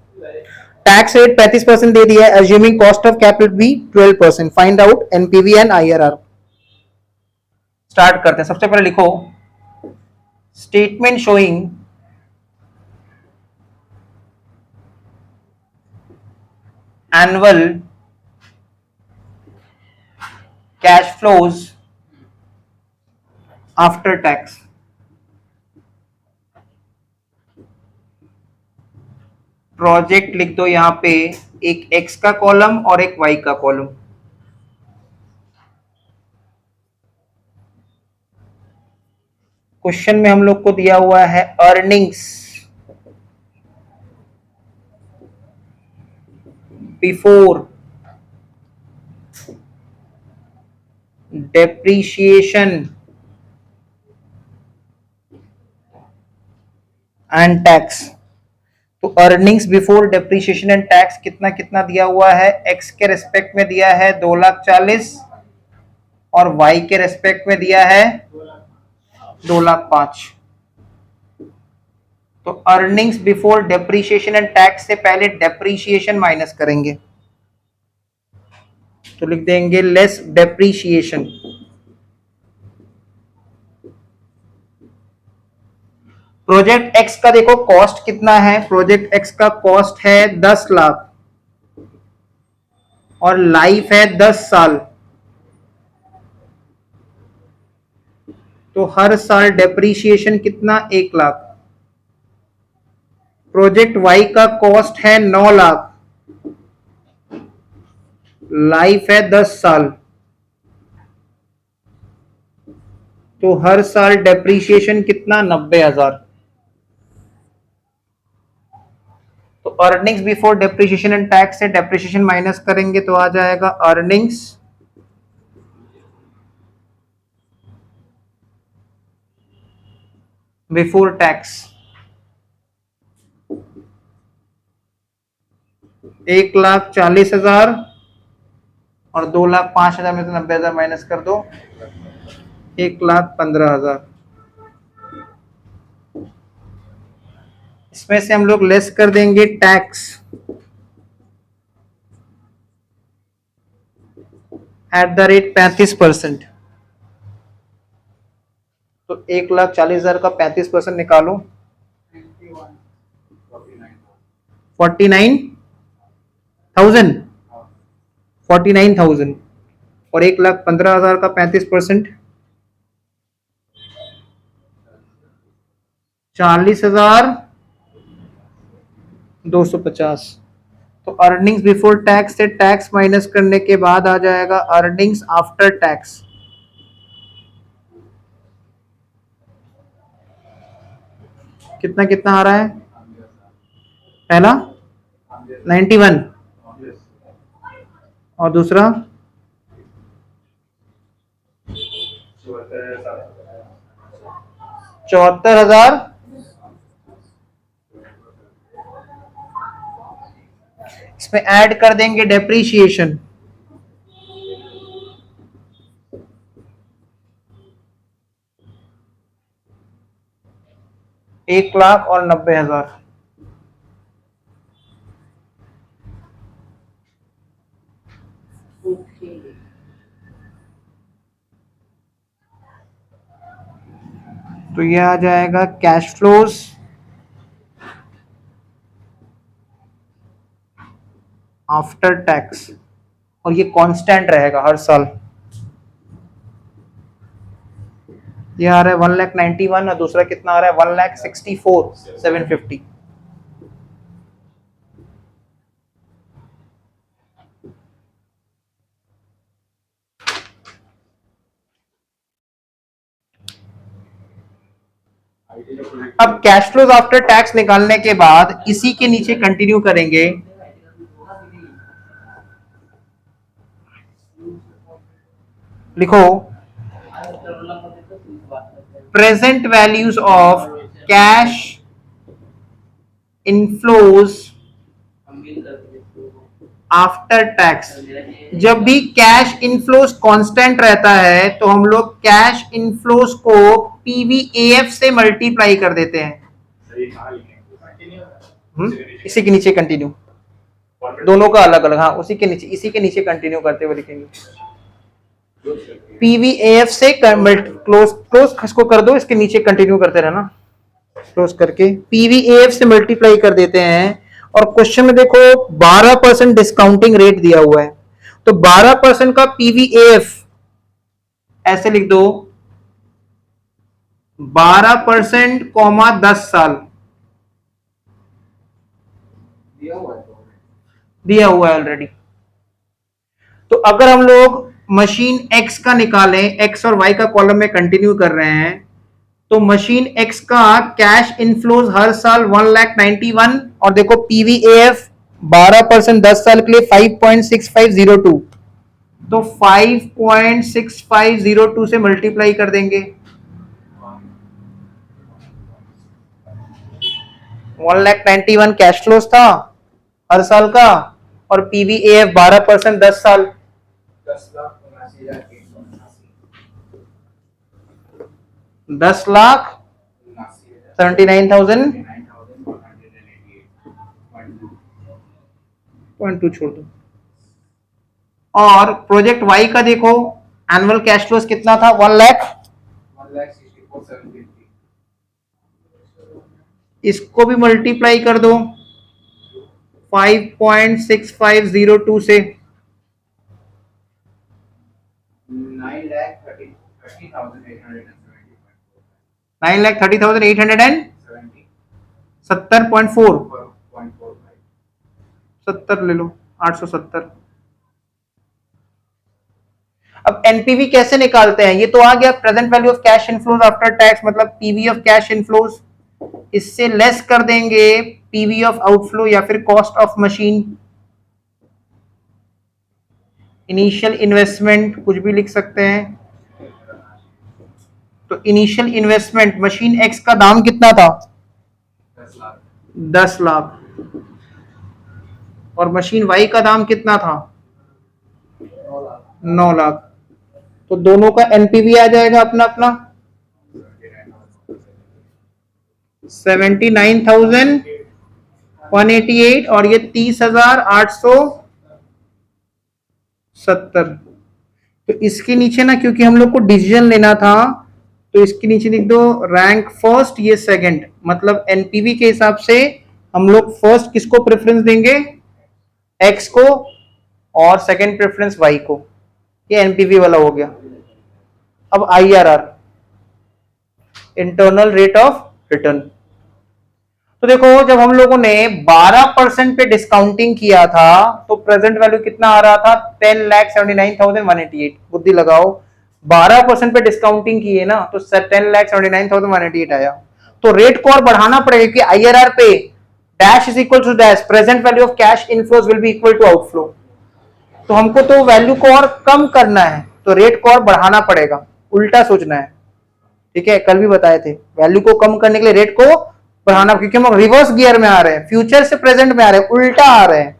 Tax rate 35% दे दिया है, assuming cost of capital भी 12%। Find out NPV and IRR. Start करते हैं। सबसे पहले लिखो statement showing annual cash flows after tax। Project लिख दो यहां पे, एक एक्स का कॉलम और एक वाई का कॉलम। क्वेश्चन में हम लोग को दिया हुआ है earnings before depreciation and tax. तो earnings before depreciation and tax कितना कितना दिया हुआ है, एक्स के रेस्पेक्ट में दिया है 2,40,000 और वाई के रेस्पेक्ट में दिया है 2,05,000। तो earnings before depreciation and tax से पहले डेप्रिसिएशन माइनस करेंगे, तो लिख देंगे लेस डेप्रिसिएशन। प्रोजेक्ट एक्स का देखो कॉस्ट कितना है, प्रोजेक्ट एक्स का कॉस्ट है 10 लाख और लाइफ है 10 साल। तो हर साल डेप्रीशिएशन कितना, 1 लाख। प्रोजेक्ट वाई का कॉस्ट है 9 लाख, लाइफ है 10 साल। तो हर साल डेप्रीशिएशन कितना, 90,000। तो earnings before depreciation and tax से डेप्रीशिएशन माइनस करेंगे तो आ जाएगा अर्निंग्स बिफोर टैक्स 1,40,000 और 2,05,000 में से 90,000 माइनस कर दो, 1,15,000। इसमें से हम लोग लेस कर देंगे टैक्स एट द रेट 35%। तो 1,40,000 का 35% निकालो, 49,000 और 1,15,000 का 35%, 40,250। तो अर्निंग्स बिफोर टैक्स से टैक्स माइनस करने के बाद आ जाएगा अर्निंग्स आफ्टर टैक्स। कितना कितना आ रहा है, पहला 91 और दूसरा 74,000। इसमें ऐड कर देंगे डेप्रीशिएशन, एक लाख और 90,000। ओके। तो ये आ जाएगा कैश फ्लोज आफ्टर टैक्स और ये कांस्टेंट रहेगा हर साल। ये आ रहा है 1,91,000 और दूसरा कितना आ रहा है 1,64,750। अब कैश फ्लोज आफ्टर टैक्स निकालने के बाद इसी के नीचे कंटिन्यू करेंगे। लिखो present values of cash inflows after tax. जब भी कैश इनफ्लोज कांस्टेंट रहता है तो हम लोग कैश इनफ्लोज को पीवीएएफ से मल्टीप्लाई कर देते हैं। इसी के नीचे कंटिन्यू, दोनों का अलग अलग, हाँ उसी के नीचे, इसी के नीचे कंटिन्यू करते हुए लिखेंगे। पीवीएएफ से क्लोज क्लोज इसको कर दो, इसके नीचे कंटिन्यू करते रहना, क्लोज करके पीवीएएफ से मल्टीप्लाई कर देते हैं। और क्वेश्चन में देखो 12% डिस्काउंटिंग रेट दिया हुआ है, तो 12% का पीवीएएफ ऐसे लिख दो 12% कॉमा 10 साल दिया हुआ है ऑलरेडी। तो अगर हम लोग मशीन एक्स का निकालें, एक्स और वाई का कॉलम में कंटिन्यू कर रहे हैं, तो मशीन एक्स का कैश इनफ्लोज हर साल 1,91,000 और देखो पीवीएएफ 12% 10 साल के लिए 5.6502, तो 5.6502 से मल्टीप्लाई कर देंगे। 1,91,000 कैश फ्लोज था हर साल का, और पीवीएफ 12% 10 साल, 10,79,000.2 छोड़ दो। और प्रोजेक्ट वाई का देखो एनुअल कैश फ्लोज कितना था, 1,64,750। इसको भी मल्टीप्लाई कर दो 5.6502 से, 9,30,870.4, 70 ले लो, 870। अब एनपीवी कैसे निकालते हैं, ये तो आ गया present value of cash inflows after tax, मतलब पीवी ऑफ कैश इनफ्लोज, इससे लेस कर देंगे पीवी ऑफ आउटफ्लो या फिर cost of machine, initial investment कुछ भी लिख सकते हैं। तो इनिशियल इन्वेस्टमेंट मशीन एक्स का दाम कितना था, 10 लाख, और मशीन वाई का दाम कितना था, 9 लाख। तो दोनों का एनपीवी आ जाएगा अपना अपना 79,188 और ये 30,870। तो इसके नीचे ना, क्योंकि हम लोग को डिसीजन लेना था, तो इसके नीचे लिख दो रैंक फर्स्ट, ये सेकंड, मतलब एनपीवी के हिसाब से हम लोग फर्स्ट किसको प्रेफरेंस देंगे, एक्स को, और सेकंड प्रेफरेंस वाई को। ये एनपीवी वाला हो गया। अब IRR, internal rate of return. तो देखो जब हम लोगों ने 12% पे डिस्काउंटिंग किया था तो प्रेजेंट वैल्यू कितना आ रहा था, 10,79,188। बुद्धि लगाओ, 12% पे डिस्काउंटिंग की है ना, तो 10,79,188 आया। तो रेट को और बढ़ाना पड़ेगा कि आईआरआर पे dash is equal to dash, present value of cash inflows will be equal to outflow. तो हमको तो वैल्यू को और कम करना है, तो रेट को और बढ़ाना पड़ेगा, उल्टा सोचना है। ठीक है, कल भी बताए थे, वैल्यू को कम करने के लिए रेट को बढ़ाना, क्योंकि हम रिवर्स गियर में आ रहे हैं, फ्यूचर से प्रेजेंट में आ रहे हैं, उल्टा आ रहे हैं।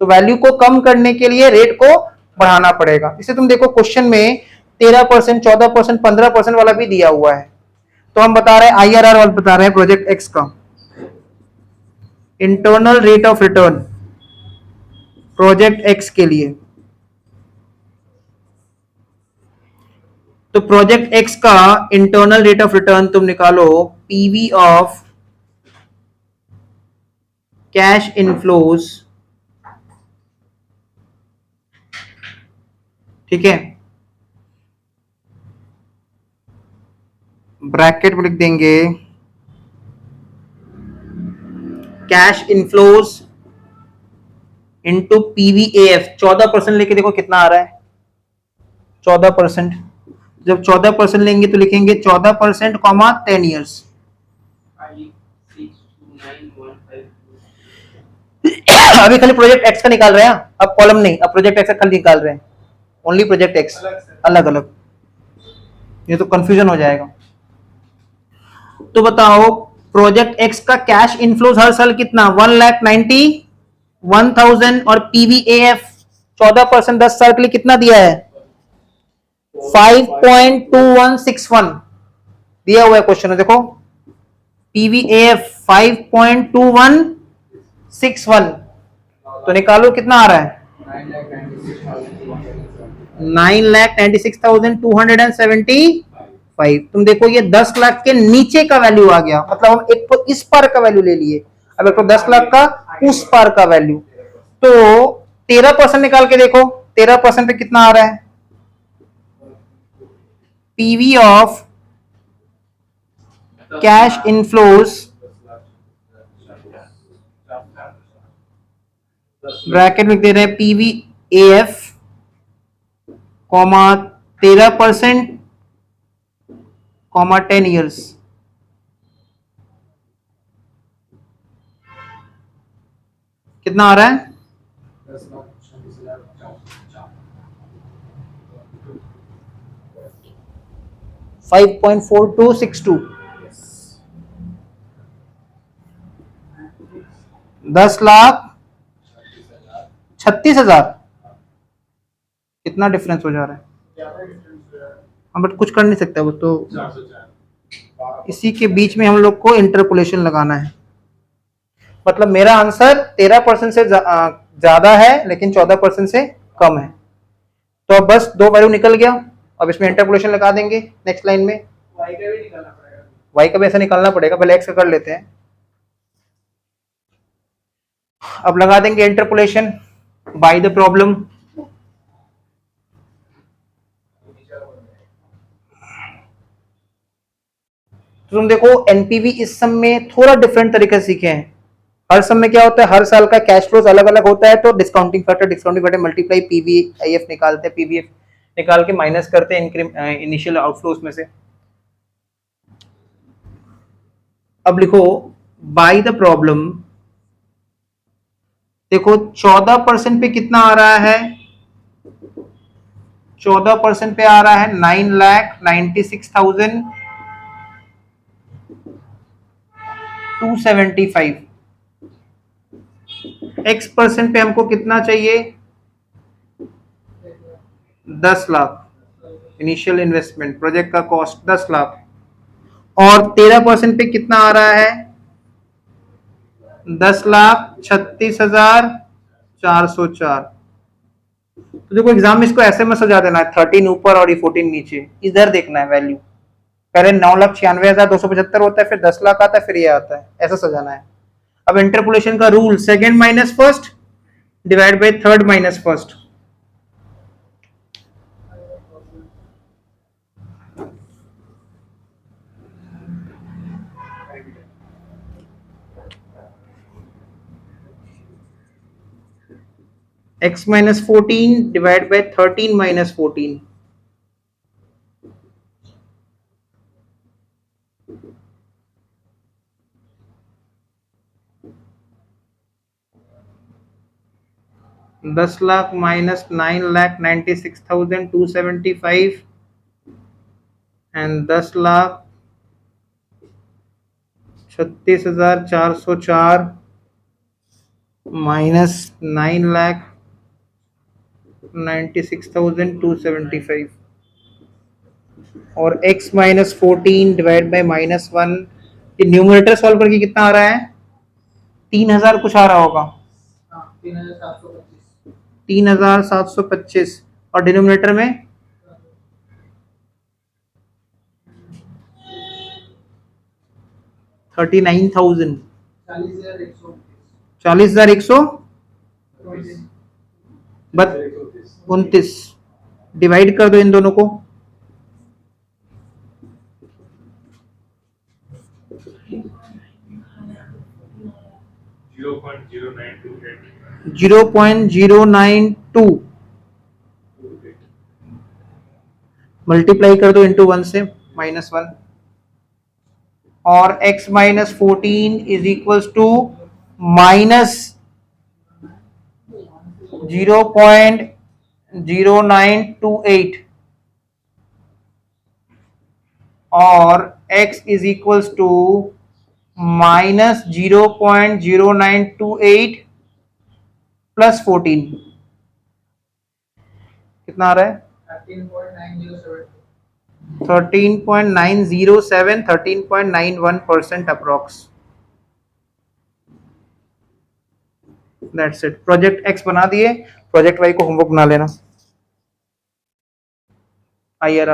तो वैल्यू को कम करने के लिए रेट को बढ़ाना पड़ेगा। इसे तुम देखो क्वेश्चन में 13%, 14%, 15% वाला भी दिया हुआ है। तो हम बता रहे हैं आईआरआर वाला बता रहे हैं प्रोजेक्ट एक्स का, internal rate of return project x के लिए। तो प्रोजेक्ट एक्स का इंटरनल रेट ऑफ रिटर्न तुम निकालो पीवी ऑफ कैश इनफ्लोज, ठीक है, ब्रैकेट में लिख देंगे कैश इनफ्लोज इनटू पीवीएफ। 14% लेके देखो कितना आ रहा है, 14%। जब 14% लेंगे तो लिखेंगे 14% कॉमा 10 ईयर्स। अभी खाली प्रोजेक्ट एक्स का निकाल रहे हैं, अब कॉलम नहीं, अब प्रोजेक्ट एक्स का खाली निकाल रहे हैं, ओनली प्रोजेक्ट एक्स, अलग अलग, ये तो कंफ्यूजन हो जाएगा। तो बताओ प्रोजेक्ट एक्स का कैश इनफ्लोज हर साल कितना, 1,91,000, और पीवीएफ 14% 10 साल के लिए कितना दिया है, 5.2161 दिया हुआ है क्वेश्चन में, देखो पीवीएफ 5.2161, तो निकालो कितना आ रहा है, 9,96,275। तुम देखो ये 10 लाख के नीचे का वैल्यू आ गया, मतलब हम एक तो इस पार का वैल्यू ले लिए, अब एक तो 10 लाख का उस पार का वैल्यू। तो 13% निकाल के देखो, 13% पे कितना आ रहा है, PV of cash inflows, bracket में दे रहे हैं पीवीएफ कॉमा 13% कॉमा 10 ईयर्स। कितना आ रहा है, 5.4262। 10,36,000 कितना डिफरेंस हो जा रहा है? हाँ बट कुछ कर नहीं सकता वो तो, इसी के बीच में हम लोग को इंटरपोलेशन लगाना है। मतलब मेरा आंसर 13% से ज्यादा है लेकिन 14% से कम है। तो अब बस दो वैल्यू निकल गया, अब इसमें इंटरपोलेशन लगा देंगे नेक्स्ट लाइन में। वाई का भी निकालना पड़ेगा। वाई का भी ऐसा निकालना पड़ेगा, पहले एक्स का कर लेते हैं। अब लगा देंगे इंटरपोलेशन बाय द प्रॉब्लम। तो तुम देखो एनपीवी इस सम में थोड़ा डिफरेंट तरीके से सीखे हैं। हर सम में क्या होता है, हर साल का कैश फ्लोज अलग अलग होता है, तो डिस्काउंटिंग फैक्टर मल्टीप्लाई पीवीआईएफ निकालते हैं, पीवीएफ निकाल के माइनस करते हैं इनिशियल आउटफ्लोज में से। अब लिखो बाय द प्रॉब्लम, देखो 14% पे कितना आ रहा है, 14% पे आ रहा है 9,96,275। एक्स परसेंट पे हमको कितना चाहिए, 10 लाख इनिशियल इन्वेस्टमेंट, प्रोजेक्ट का कॉस्ट 10 लाख। और 13% पे कितना आ रहा है, 10,36,404। तो देखो एग्जाम में इसको ऐसे में सजा देना है, 13 ऊपर और ये 14 नीचे, इधर देखना है वैल्यू। पहले 9,96,275 होता है, फिर 10 लाख आता है, फिर ये आता है, ऐसा सजाना है। अब इंटरपोलेशन का rule, second minus first divide by third minus first. x minus 14 divided by 13 minus 14. दस लाख माइनस 9,96,275 एंड 10,36,404 माइनस 9,96,275 और x minus 14 divide by minus 1। ये न्यूमरेटर सॉल्व करके कितना आ रहा है, 3,000 कुछ आ रहा होगा, 3,725 और डिनोमिनेटर में 39,000, 40,129। डिवाइड कर दो इन दोनों को, 0.0928 मल्टीप्लाई कर दो इंटू 1 से माइनस 1 और x minus 14 is equals to minus 0.0928 और x is equals to minus 0.0928 plus 14 कितना आ रहा है, 13.907, 13.91% approx. That's it. Project X बना दिए, प्रोजेक्ट वाई को होमवर्क बना लेना। आइए